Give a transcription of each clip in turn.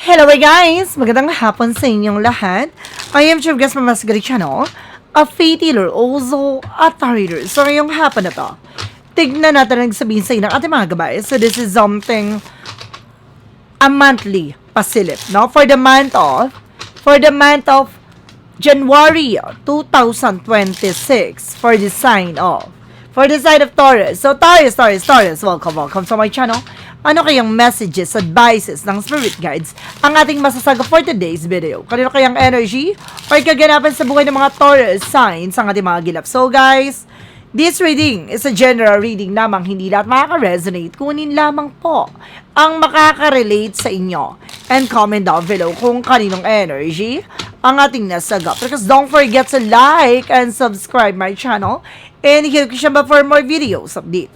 Hello guys! Magandang hapon sa inyong lahat. I am Chef Gas Mamasgari Channel, a faith healer, also a tarot. So ngayong hapon na to, tignan natin ang sabihin sa inyo ng ating mga gabay. So this is something a monthly pasilip, no? For the month of January 2026 for the sign of Taurus. So Taurus, welcome to my channel. Ano kayang messages, advices ng spirit guides ang ating masasagot for today's video? Kanino kayang energy or kaganapan sa buhay ng mga Taurus signs ang ating mga gilap? So guys, this reading is a general reading lamang, hindi lahat makaka-resonate. Kunin lamang po ang makaka-relate sa inyo. And comment down below kung kaninong energy ang ating nasagap. Because don't forget to like and subscribe my channel and hit ko siya for more videos update.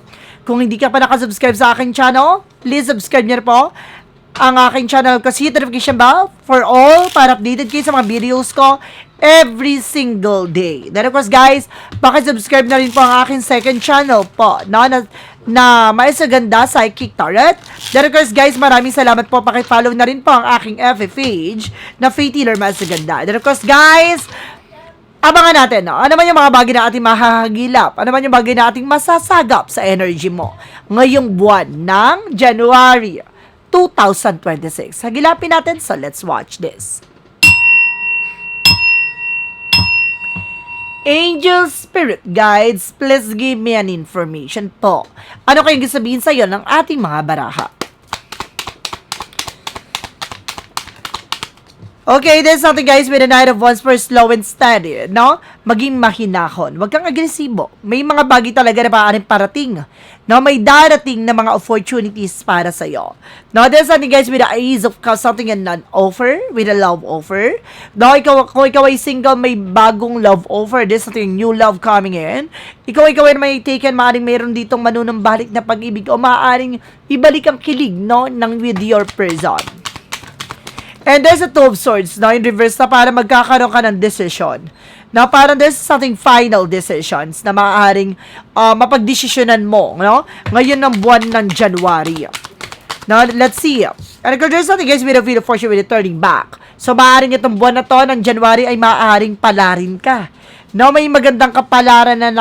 Kung hindi ka pa nakasubscribe sa aking channel, please subscribe niyo po ang aking channel kasi hit notification bell for all para updated kayo sa mga videos ko every single day. Then of course guys, pakisubscribe na rin po ang aking second channel po na Maisaganda Psychic Tarot. Then of course guys, maraming salamat po. Pakifollow na rin po ang aking FB page na Faith Healer Maisaganda. Then of course guys, abangan natin, no? Ano man yung mga bagay na ating mahahagilap? Ano man yung bagay na ating masasagap sa energy mo ngayong buwan ng January 2026? Hagilapin natin, so let's watch this. Angel Spirit Guides, please give me an information po. Ano kayong sabihin sa iyo ng ating mga baraha? Okay, there's something guys with the Knight of Wands for slow and steady, no? Maging mahinahon. Huwag kang agresibo. May mga bagay talaga na maaaring parating, no? May darating na mga opportunities para sa'yo. No, there's something guys with the Ace of Cups, something and an offer, with a love offer. No, kung ikaw ay single, may bagong love offer. There's something new love coming in. Ikaw ay may taken, maaaring mayroon ditong manunambalik na pag-ibig o maaaring ibalik ang kilig, no? Ng with your person. And there's a Two of Swords, no, in reverse na para magkakaroon ka ng decision. Na parang there's something final decisions na maaaring mapagdesisyonan mo, no? Ngayon ng buwan ng January. Now, let's see. And there's something guys with a Wheel of Fortune with it turning back. So, maaaring itong buwan na to ng January ay maaaring palarin ka. No, may magandang kapalaran na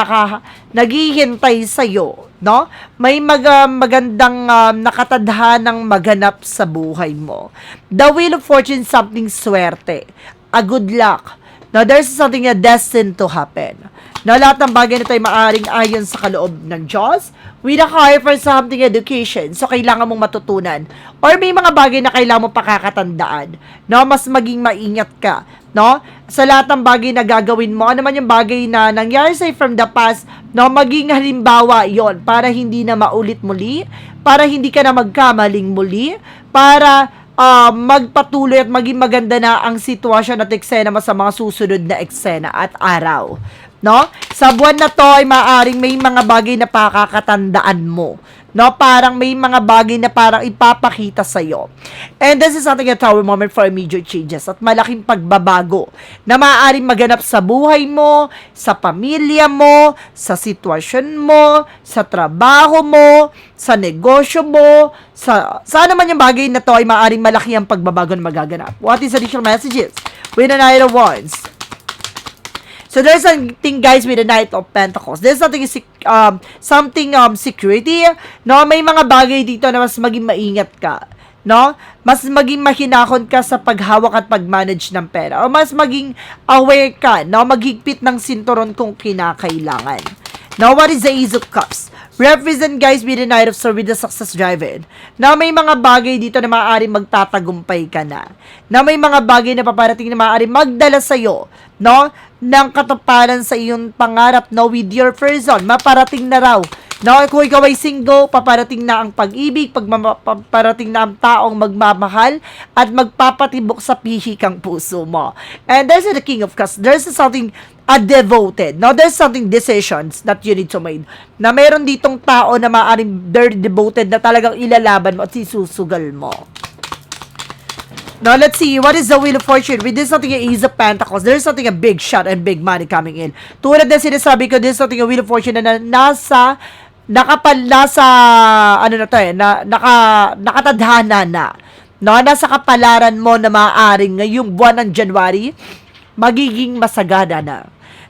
naghihintay sa'yo, no? May magandang nakatadhanang maganap sa buhay mo. The Wheel of Fortune, something swerte, a good luck. Now, there's something na destined to happen. Na lahat ng bagay na tayo maaaring ayon sa kaloob ng Diyos, with a higher for something education. So, kailangan mong matutunan. Or may mga bagay na kailangan mong pakakatandaan. No, mas maging maingat ka. No? Sa lahat ng bagay na gagawin mo, ano man yung bagay na nangyari sa'yo from the past, no, maging halimbawa yon para hindi na maulit muli, para hindi ka na magkamaling muli, para magpatuloy at maging maganda na ang sitwasyon at eksena mo sa mga susunod na eksena at araw. No? Sa buwan na to ay maaaring may mga bagay na pakakatandaan mo. No, parang may mga bagay na parang ipapakita sa iyo. And this is something a tower moment for immediate changes at malaking pagbabago na maaaring maganap sa buhay mo, sa pamilya mo, sa sitwasyon mo, sa trabaho mo, sa negosyo mo, sa ano man yung bagay na to ay maaaring malaki ang pagbabago na magaganap. What is additional messages with the Knight of Wands? So there's something guys with the Knight of Pentacles. There's something security. No, may mga bagay dito na mas maging maingat ka. No? Mas maging mahinahon ka sa paghawak at pagmanage ng pera. O mas maging aware ka, no? Maghigpit ng sinturon kung kinakailangan. Now, what is the Ace of Cups? Represent guys with the Knight of Swords with the success driven. Na may mga bagay dito na maaaring magtatagumpay ka na. Na may mga bagay na paparating na maaaring magdala sa'yo, no? Ng katuparan sa iyong pangarap, no? With your person. Maparating na raw. No? Kung ikaw ay single, paparating na ang pag-ibig, paparating na ang taong magmamahal at magpapatibok sa pihikang puso mo. And there's the King of Cups. There's something devoted. Now, there's something decisions that you need to make. Na meron ditong tao na maaaring very devoted na talagang ilalaban mo at isusugal mo. Now, let's see. What is the Wheel of Fortune? With this something a Ace of Pentacles, there's something a big shot and big money coming in. Tulad na sinasabi ko, there's something a Wheel of Fortune na nasa nakatadhana na no, nasa kapalaran mo na maaaring ngayong buwan ng January, magiging masagana na.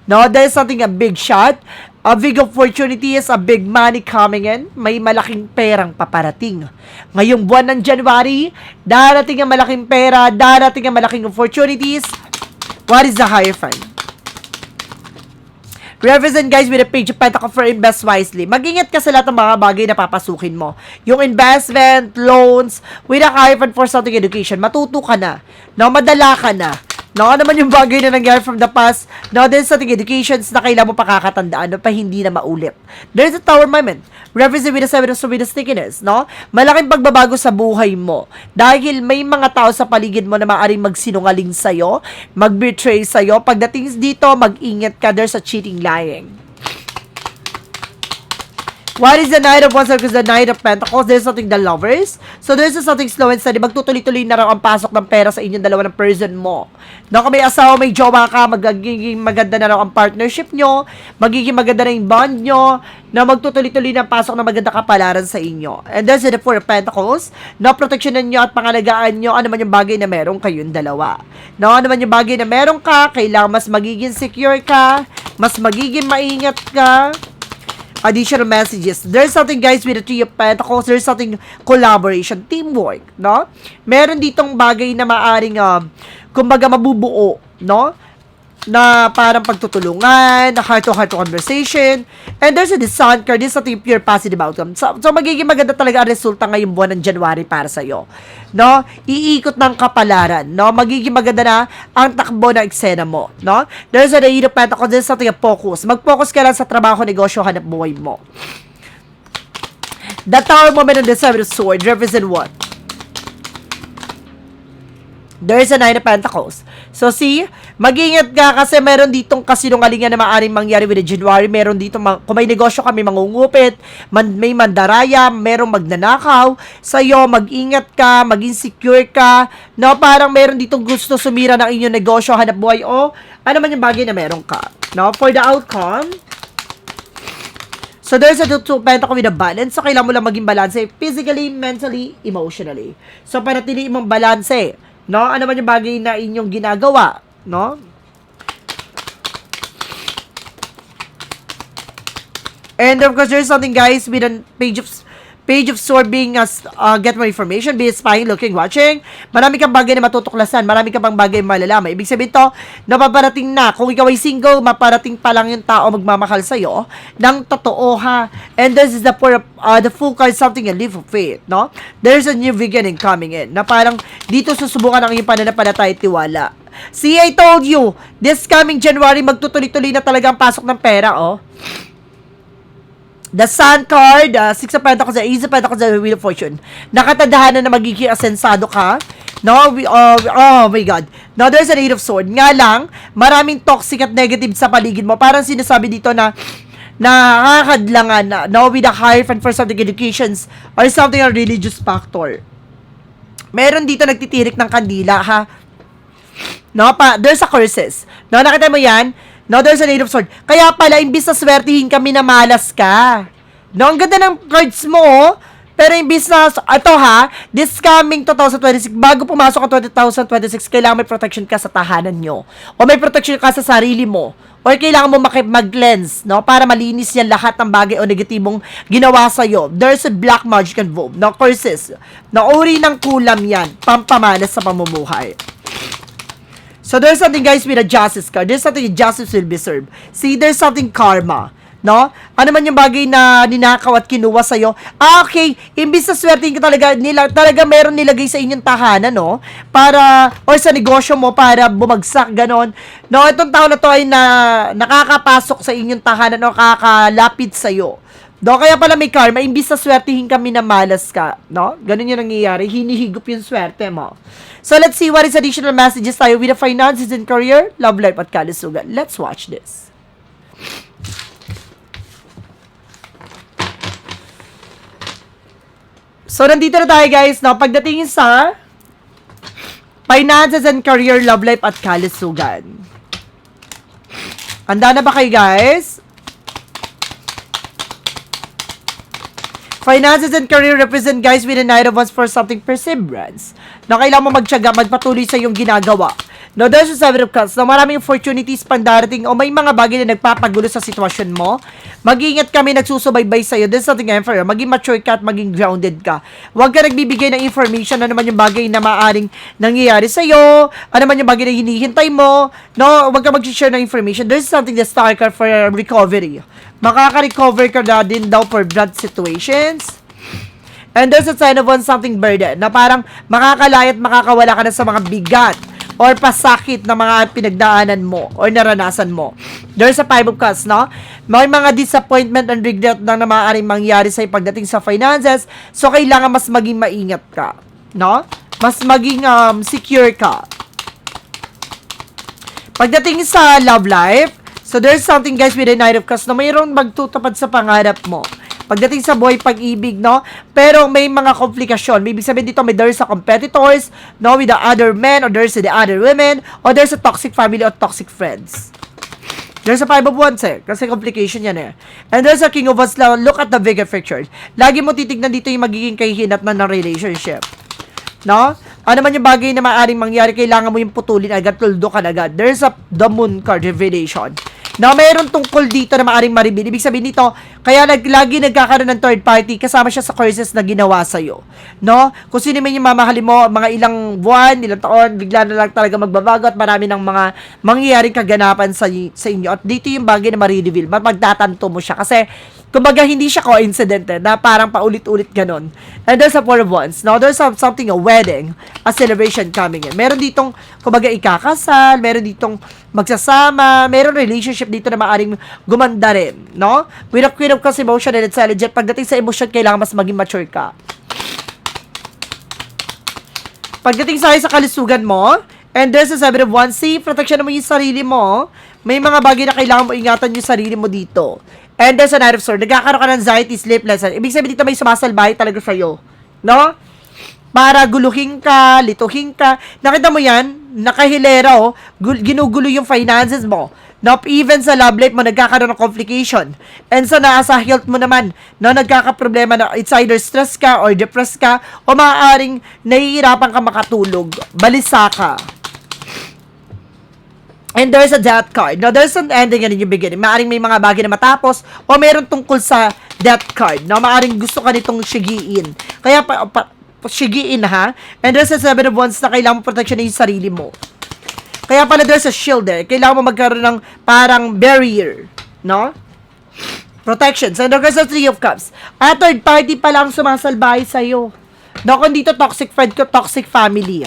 No, there's something a big shot, a big opportunities, a big money coming in. May malaking perang paparating. Ngayong buwan ng January, darating ang malaking pera, darating ang malaking opportunities. What is the Hierophant? Represent guys with a page of Pentacle for invest wisely. Mag-ingat ka sa lahat ng mga bagay na papasukin mo. Yung investment, loans, with a Hierophant for something education, matuto ka na. No, madala ka na. No, ano naman yung bagay na nangyari from the past? No, there's something educations na kailangan mo pakakatandaan no, pa hindi na maulit. There's a tower moment. Represent with a seven of with a stickiness, no? Malaking pagbabago sa buhay mo. Dahil may mga tao sa paligid mo na maaaring magsinungaling sa'yo, mag-betray sa'yo. Pagdating dito, mag-ingat ka. There's a cheating, lying. What is the Knight of Wands? Because the Knight of Pentacles, there's something the Lovers. So there's something slow and steady. Magtutuloy-tuloy na raw ang pasok ng pera sa inyong dalawa ng person mo. No, kung may asawa, may jowa ka, magiging maganda na raw ang partnership nyo, magiging maganda na yung bond nyo, na magtutuloy-tuloy na pasok na maganda kapalaran sa inyo. And there's the Four of Pentacles. No, proteksyonan nyo at pangalagaan nyo ano man yung bagay na meron kayong dalawa. No, ano man yung bagay na meron ka, kailangan mas magiging secure ka, mas magiging maingat ka. Additional messages. There's something guys with the Three of Pentacles. There's something collaboration, teamwork, no? Meron ditong bagay na maaring kumbaga mabubuo, no? Na parang pagtutulungan, heart-to-heart conversation. And there's a Sun card. This is something pure positive outcome. So magiging maganda talaga ang resulta ngayong buwan ng January para sa'yo. No? Iikot ng kapalaran. No? Magiging maganda na ang takbo ng eksena mo. No? There's a Eight of Pentacles. This is something a focus. Mag-focus ka lang sa trabaho, negosyo, hanap buhay mo. The Tower moment of the Seven of Swords represent what? There's a Nine of Pentacles. So see, mag-ingat ka kasi meron ditong kasinungalingan na maaaring mangyari with the January. Meron dito, kung may negosyo ka, may mangungupit, may mandaraya, merong magnanakaw sa'yo, mag-ingat ka, maging secure ka. No, parang meron ditong gusto sumira ng inyong negosyo, hanap buhay, o ano man yung bagay na meron ka. No, for the outcome, so there's a two pentacle with a balance. So kailangan mo lang maging balance physically, mentally, emotionally. So panatili mong balance. No, ano man yung bagay na inyong ginagawa, no? And of course, there's something guys with a page of sword being get more information, be it spying, looking, watching. Marami kang bagay na matutuklasan, marami kang bang bagay malalaman. Ibig sabihin to, napaparating na. Kung ikaw ay single, maparating pa lang yung tao magmamahal sa'yo ng totoo ha. And this is the full card, something a leap of faith, no? There's a new beginning coming in, na parang dito susubukan ang iyong pananampalataya at tiwala. See, I told you, this coming January, magtutuloy-tuloy na talaga ang pasok ng pera, oh. The Sun card, Six of Pentacles, the Ace of Pentacles, the Wheel of Fortune. Nakatadahanan na magiging asensado ka. No, oh my God. Now, there's an Eight of Swords. Nga lang, maraming toxic at negative sa paligid mo. Parang sinasabi dito na nakakadlangan na, no, with a Hierophant for something educations or something a religious factor. Meron dito nagtitirik ng kandila, ha? No, there's a curses. No, nakita mo yan? No, there's an Eight of Swords. Kaya pala, imbis na swertihin kami na malas ka. No, ang ganda ng cards mo, oh. Pero imbis na, ito ha, this coming 2026, bago pumasok ang 2026, kailangan may protection ka sa tahanan nyo. O may protection ka sa sarili mo. O kailangan mo mag-cleanse, no? Para malinis yan lahat ng bagay o negatibong ginawa sa'yo. There's a black magic involved. No, curses. Na uri ng kulam yan. Pampamalas sa pamumuhay. So, there's something, guys, with a justice card. There's something justice will be served. See, there's something karma. No? Ano man yung bagay na ninakaw at kinuha sa'yo. Okay. Imbis na swertein ka talaga meron nilagay sa inyong tahanan, no? Para, or sa negosyo mo, para bumagsak, ganon. No, itong tao na to ay nakakapasok sa inyong tahanan o nakakalapit sa'yo. No, kaya pala may karma, imbis na swertihin kami na malas ka, no? Ganun yung nangyayari, hinihigop yung swerte mo. So, let's see what is additional messages tayo with the finances and career, love life at kalusugan. Let's watch this. So, nandito na tayo guys, no? Pagdating sa finances and career, love life at kalusugan. Handa na ba kayo guys? Finances and career represent, guys, with the Knight of Wands for something perseverance. Na kailangan mo magtiyaga, magpatuloy sa iyong ginagawa. No, there's a Seven of Cups na maraming opportunities pang darating o may mga bagay na nagpapagulo sa sitwasyon mo. Mag-iingat kami, nagsusubaybay sa'yo. There's something Emperor. Maging mature ka at maging grounded ka. Huwag ka nagbibigay ng information na naman yung bagay na maaaring nangyayari sa'yo. Ano naman yung bagay na hinihintay mo. No, huwag ka mag-share ng information. There's something that's Star card for recovery. Makaka-recover ka na din daw for blood situations. And there's a sign of something burden na parang makakalayat, makakawala ka na sa mga bigat or pasakit na mga pinagdaanan mo or naranasan mo. There's a Five of Cups, no? May mga disappointment and regret na maaaring mangyari sa pagdating sa finances. So, kailangan mas maging maingat ka, no? Mas maging secure ka. Pagdating sa love life, so there's something, guys, with the Knight of Cups na mayroong magtutupad sa pangarap mo. Pagdating sa buhay pag-ibig, no? Pero may mga komplikasyon. May ibig sabihin dito, there's a competitors, no? With the other men, or there's the other women, or there's a toxic family or toxic friends. There's a Five of Wands, eh. Kasi complication yan, eh. And there's a King of Wands. Look at the bigger picture. Lagi mo titignan dito yung magiging kahihinatnan ng relationship. No? Ano man yung bagay na maaaring mangyari, kailangan mo yung putulin agad, tuldo ka agad. There's the Moon card revelation. Na mayroon tungkol dito na maaaring ma-reveal. Ibig sabihin nito, kaya lagi nagkakaroon ng third party, kasama siya sa curses na ginawa sa'yo. No? Kung sino man yung mamahalin mo, mga ilang buwan, ilang taon, bigla na lang talaga magbabago at marami ng mga mangyayaring kaganapan sa inyo. At dito yung bagay na ma-reveal. Magtatanto mo siya. Kasi, kumbaga, hindi siya coincident, na parang paulit-ulit ganon. And there's a Four of Wands. Now, there's something, a wedding, a celebration coming in. Meron ditong, kumbaga, ikakasal, meron ditong magsasama, meron relationship dito na maaring gumanda rin, no? With a Queen of Cups, emotion and intelligent, pagdating sa emotion, kailangan mas maging mature ka. Pagdating sa kalusugan mo, and there's a Seven of Wands, see, protection mo yung sarili mo, may mga bagay na kailangan mo ingatan yung sarili mo dito. And there's a Knight of Swords, nagkakaroon ka ng anxiety, sleepless, ibig sabihin dito may sumasalbahay talaga sa'yo, no? Para guluhin ka, lituhin ka. Nakita mo yan? Nakahilera, oh. Ginugulo yung finances mo. Now, even sa love life mo, nagkakaroon ng complication. And so, sa health mo naman, no, nagkakaproblema na it's either stress ka or depressed ka o maaaring nahihirapan ka makatulog. Balisa ka. And there's a death card. Now, there's an ending and yung beginning. Maaring may mga bagay na matapos o meron tungkol sa death card. Now, maaring gusto ka nitong sigiin. Kaya, sigiin, ha? And there's a Seven of Wands na kailangan mo protection yung sarili mo. Kaya pala there's a shield, eh. Kailangan mo magkaroon ng parang barrier, no? Protections. And there's a Three of Cups. Third party pa lang sumasalbahay sa'yo. No, kung dito toxic friend ko, toxic family.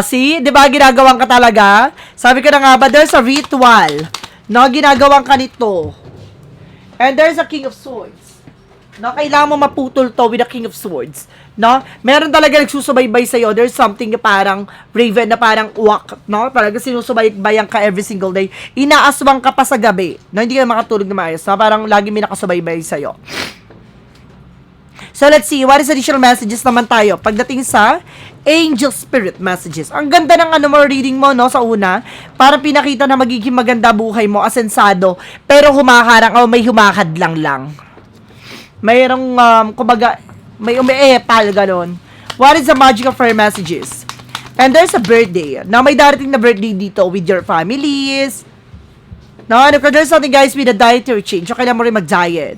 See? Diba ginagawan ka talaga? Sabi ko na nga ba, there's a ritual. No, ginagawan ka nito. And there's a King of Swords. No, kailangan mo maputol to with the King of Swords. No? Meron talaga nagsusubaybay sa'yo. There's something na parang raven, na parang uwak. No? Talaga sinusubaybayan ka every single day. Inaaswang ka pa sa gabi. No? Hindi ka makatulog na maayos. No? Parang lagi may nakasubaybay sa'yo. So, let's see. What is additional messages naman tayo? Pagdating sa Angel Spirit messages. Ang ganda ng reading mo, no? Sa una, para pinakita na magiging maganda buhay mo, asensado, pero humaharang o may humakad lang. Mayroong, kumbaga, may umiepal, gano'n. What is the magic of her messages? And there's a birthday. Now, may darating na birthday dito with your families. Now, and if there's something, guys, with a dietary change, so kailangan mo rin mag-diet.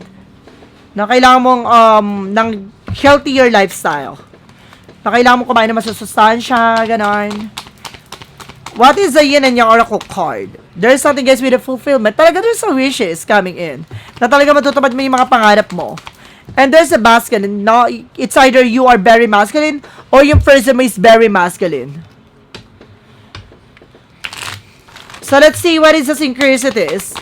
Na kailangan mong, ng healthier lifestyle. Na kailangan mong kumain ng masusustansya, gano'n. What is the Yin and Yang Oracle card? There's something, guys, with a fulfillment. Talaga there's some wishes coming in. Na talaga matutupad mo yung mga pangarap mo. And there's a masculine. No, it's either you are very masculine or yung person mo is very masculine. So, let's see what is the synchronicities.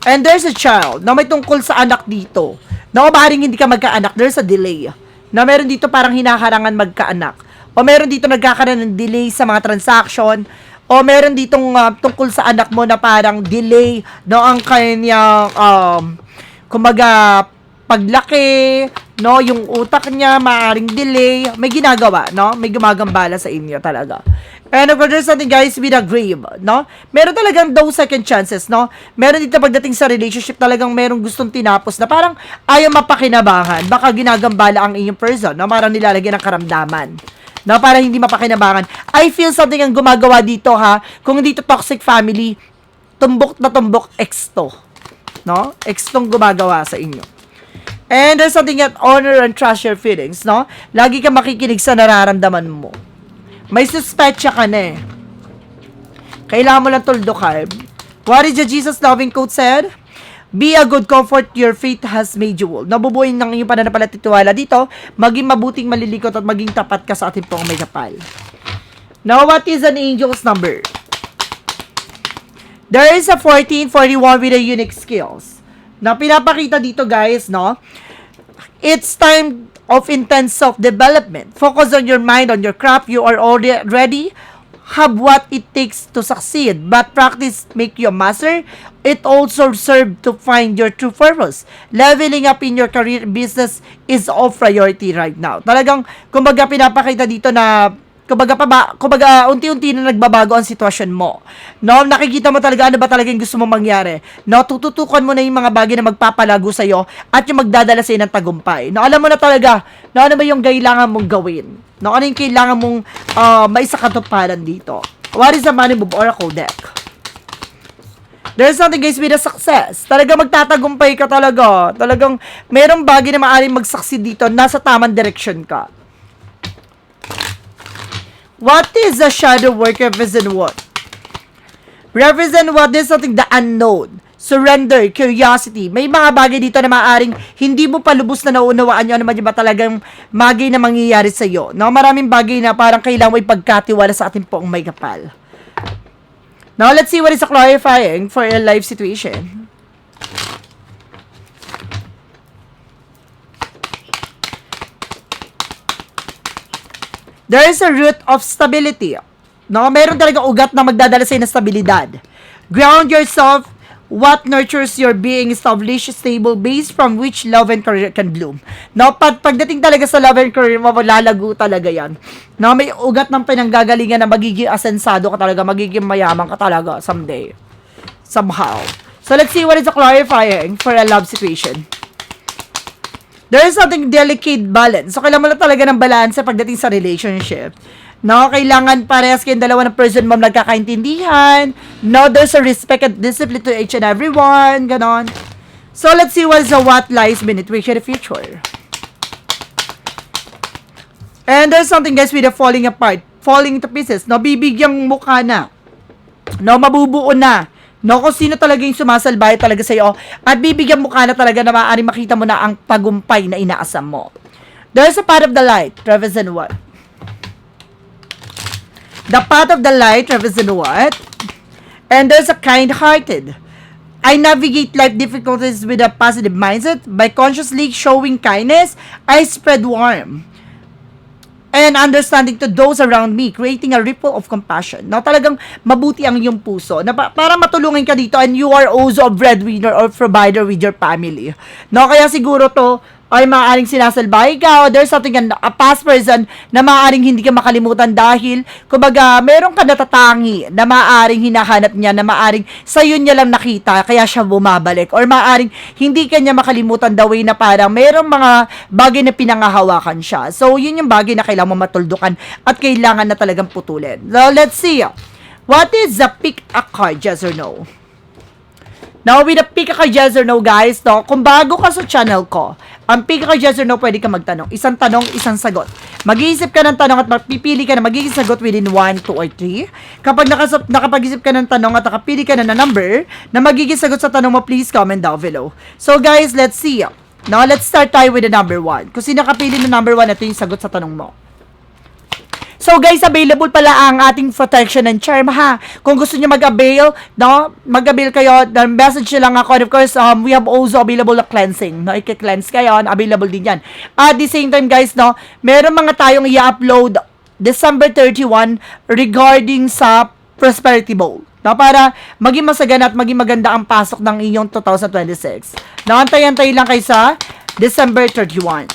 And there's a child. Na may tungkol sa anak dito. Na maaaring hindi ka magkaanak. There's a delay. Na meron dito parang hinaharangan magkaanak. O meron dito nagkakaroon ng delay sa mga transaction. O meron ditong tungkol sa anak mo na parang delay no ang kanyang kumbaga paglaki, no? Yung utak niya, maaaring delay, may ginagawa, no? May gumagambala sa inyo talaga. And of course, there's something guys with a grave, no? Meron talagang those second chances, no? Meron dito pagdating sa relationship, talagang merong gustong tinapos na parang ayaw mapakinabangan. Baka ginagambala ang inyong person, no? Parang nilalagyan ng karamdaman. No, para hindi mapakinabangan. I feel something ang gumagawa dito, ha? Kung dito toxic family, tumbok na tumbok ex to. No? Ex tong gumagawa sa inyo. And there's something that honor and trust your feelings, no? Lagi ka makikinig sa nararamdaman mo. May suspetsa ka na eh. Kailangan mo lang tuldukan. What is the Jesus loving quote said? Be a good comfort, your faith has made you whole. Nabubuhin ng iyong pananampalatitiwala dito, maging mabuting malilikot at maging tapat ka sa ating pong may kapal. Now, what is an angel's number? There is a 1441 with a unique skills. Na pinapakita dito guys, no? It's time of intense self-development. Focus on your mind, on your craft. You are already have what it takes to succeed. But practice make you a master. It also serve to find your true purpose. Leveling up in your career business is of priority right now. Talagang, kumbaga pinapakita dito na kumbaga unti-unti na nagbabago ang sitwasyon mo. No, nakikita mo talaga ano ba talaga yung gusto mo mangyari. No, tututukan mo na yung mga bagay na magpapalago sa iyo at yung magdadala sa iyo ng tagumpay. No, alam mo na talaga no, ano ba yung kailangan mong gawin. No, ano yung kailangan mong maisakatuparan dito. What is the money move oracle deck? There's something guys with a success. Talaga magtatagumpay ka talaga. Talagang merong bagay na maaaring mag-succeed dito. Nasa tamang direction ka. What is the shadow work represent what? Represent what is something the unknown. Surrender, curiosity. May mga bagay dito na maaaring hindi mo pa lubos na naunawaan nyo ano man ba talagang bagay na mangyayari sa iyo. No, maraming bagay na parang kailangan mo ipagkatiwala sa ating pong may kapal. Now, let's see what is clarifying for your life situation. There is a root of stability. No, meron talaga ugat na magdadala sa ng stabilidad. Ground yourself. What nurtures your being established, stable base from which love and career can bloom. No, pagdating talaga sa love and career mo, lalago talaga yan. No, may ugat ng pinanggagalingan na magiging asensado ka talaga, magiging mayaman ka talaga someday. Somehow. So, let's see what is the clarifying for a love situation. There is something delicate balance. So, kailangan mo na talaga ng balance pagdating sa relationship. No, kailangan parehas kayong dalawa ng person mo nagkakaintindihan. No, there's a respect and discipline to each and every one. Ganon. So, let's see what lies beneath the future. And there's something guys with a falling apart. Falling to pieces. No, bibigyang mukha na. No, mabubuo na. No, kung sino talaga yung sumasalbay talaga sa'yo. At bibigyan mukha na talaga na maaaring makita mo na ang tagumpay na inaasam mo. There's a path of the light. Represent what? The path of the light represent what? And there's a kind-hearted. I navigate life difficulties with a positive mindset. By consciously showing kindness, I spread warmth and understanding to those around me, creating a ripple of compassion. No, talagang mabuti ang iyong puso. Na para matulungan ka dito and you are also a breadwinner or provider with your family. No, kaya siguro to ay maaaring sinasalbahay ka o there's something a past person na maaaring hindi ka makalimutan dahil kumbaga meron ka natatangi na maaaring hinahanap niya na maaaring sa'yo niya lang nakita kaya siya bumabalik or maaaring hindi ka niya makalimutan the way na parang merong mga bagay na pinangahawakan siya. So yun yung bagay na kailangan mo matuldukan at kailangan na talagang putulin. So let's see. What is the pick a card, yes or no? Now, with the pick a card, yes or no, guys, no, kung bago ka sa channel ko, ang pick a card, yes or no, pwede ka magtanong. Isang tanong, isang sagot. Mag-iisip ka ng tanong at mapipili ka na magiging sagot within 1, 2, or 3. Kapag nakapag-isip ka ng tanong at nakapili ka na number na magiging sagot sa tanong mo, please comment down below. So, guys, let's see. Now, let's start tayo with the number 1. Kung sino nakapili ng number 1, ito yung sagot sa tanong mo. So guys, available pala ang ating protection and charm ha. Kung gusto niyo mag-avail, no? Mag-avail kayo, then message nyo lang ako. And of course, we have also available na cleansing, no? I-cleanse kayo, available din yan. At the same time guys, no? Meron mga tayong i-upload December 31 regarding sa Prosperity Bowl. No, para maging masagana at maging maganda ang pasok ng inyong 2026. No, antay-antay lang kayo sa December 31.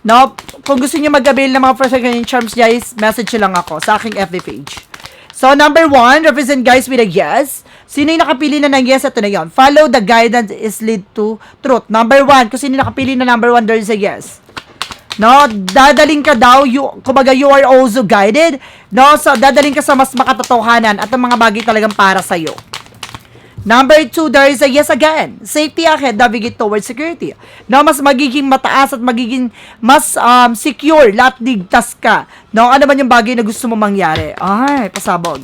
No, kung gusto niyo mag-avail ng mga first second charms, guys, message nyo lang ako sa aking FB page. So, number 1, represent guys with a yes. Sino yung nakapili na ng yes? Ito na yun. Follow the guidance is lead to truth. Number 1, kung sino yung nakapili na number 1, there is a yes. No, dadaling ka daw, kumbaga you are also guided. No, so dadaling ka sa mas makatotohanan at ang mga bagay talagang para sa'yo. Number 2, there is a yes again. Safety ahead, navigate towards security. No, mas magiging mataas at magiging mas secure, lahat ligtas ka. No, ano man yung bagay na gusto mo mangyari. Ay, pasabog.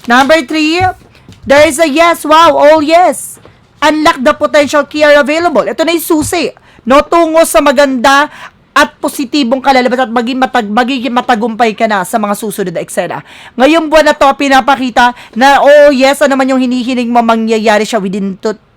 Number 3, there is a yes. Wow, all yes. Unlock the potential key are available. Ito na yung susi. No, tungo sa maganda at positibong kalalabas at magiging matagumpay ka na sa mga susunod na eksena. Ngayong buwan na to, pinapakita na, oh yes, ano man yung hinihiling mo, mangyayari siya within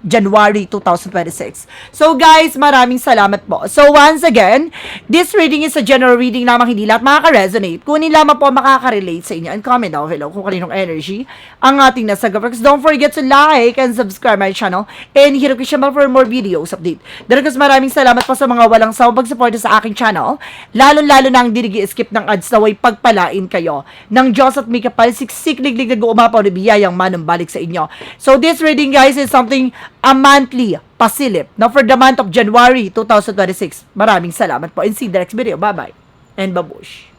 January 2026. So guys, maraming salamat po. So once again, this reading is a general reading lamang, hindi lahat makaka-resonate. Kunin lamang po makaka-relate sa inyo and comment down below kung kaninong energy ang ating nasa Because don't forget to like and subscribe my channel and hit the bell for more videos update. Dahil maraming salamat po sa mga walang sawang pagsuporta sa aking channel, lalo-lalo na ang dinigi-skip ng ads na way pagpalain kayo ng Diyos at may kapal siksik-liglig na guumapaw na biyayang manumbalik sa inyo. So this reading guys is something a monthly pasilip now for the month of January 2026. Maraming salamat po and see you the next video. Bye-bye and babush.